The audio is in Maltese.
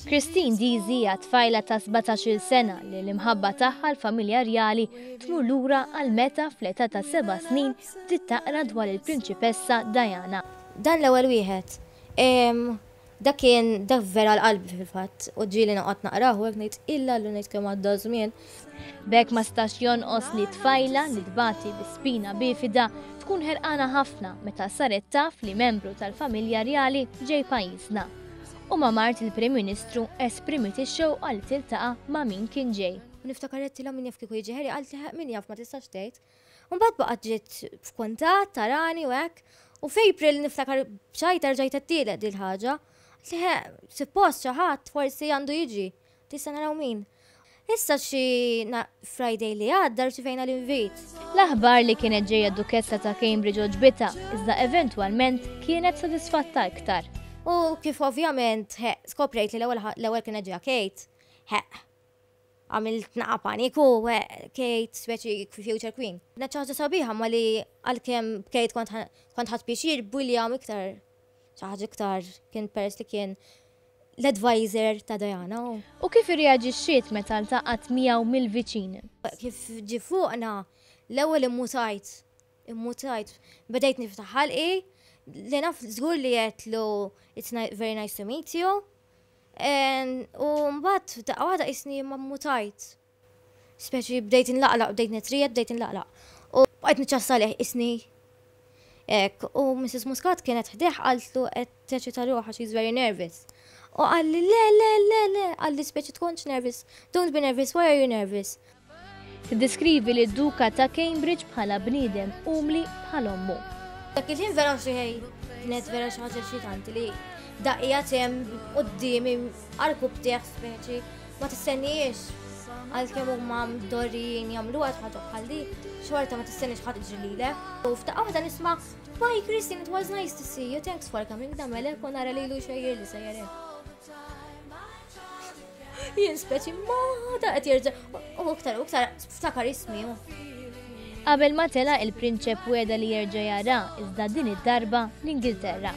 Christine Deasy hija tfajla ta' 17-il sena li l-imħabba tagħha l-familja rjali tmur lura għal meta fl-età ta' 7 snin bdiet taqra dwar il-prinċipessa Diana. Dan l-ewwel wieħed. Dak vera l-qalbi fil-fatt u ġieli noqgħod naqraħu hekk ngħid illa li ngħid kemm għadda żmien. B'hekk ma stax jonqos li tfajla li tbati bi spina bifida tkun ħerqana ħafna meta saret taf li membru tal-familja rjali ġej pajjiżna. U ma mart il-Prim Ministru esprimit ix-xewq għal tiltaqa' ma' min kien ġej. Niftakaret tilha min jaf kieku jiġi ħeri qalt li min jaf ma tistax tgħid. U mbagħad baqgħet ġiet f'kuntatt tarani u hekk. U f'April niftakar b'xajta rġajt tielet din ħaġa. Li suppost xi ħadd forsi għandu jiġi. Tista' naraw min. Issa xi Friday li għadda rċifejna l-invit. L-aħbar li kienet ġejja d-Dukessa ta' Cambridge oġbita iżda eventwalment kienet sodisfatta iktar. U kif ovvjament, skoprejt li l-ewwel kienet ġeja Kate, għamilt naqa' paniku, Kate speċi future queen. Kienet xi ħaġa sabiħa ma li għalkemm Kate kont ħadd pixir William iktar xi ħaġa iktar kien peress li kien l-advisor ta' Diana. U kif irreaġixxiet meta ltaqat miegħu mill-viċin? Kif ġie fuqna l-ewwel immutajt, bedejt niftaħ ħalqi li naf żgur li qedlu it's very nice to meet you. U mbagħad daqqa waħda isni ma mutajt. Speċi bdejt inlaqlaq, bdejt nitried, bdejt inlaqlaq. U qed niċċassalih isni. U Mrs. Muscat kienet ħdeħ qaltlu qed teċita ruħha she's very nervous. U qalli le, qalli speċi tkunx nervous. Don't be nervous, why are you nervous? Tiddeskrivi li d-Duka ta' Cambridge bħala bniedem umli bħal ommu. Dak il-ħin vera xieħej, kienet vera xaħġa xitanti li daqija tem qoddimi arku btieħ speċi, ma tistennijiex għal-kem u ma mdorrin jamlu għad ħagħa bħaldi, xorta ma tistennix ħad iġrilile. U f'daqqa waħda nisma, bye Christine, it was nice to see you, thanks for coming, damelek u nara li lu xejjer li sejjerek. Jien speċi ma daqet jirġa, u uktar ftakar ismi. Qabel ma tela il-prinċep weda li jerġa' jara iżda din id-darba l-Ingilterra.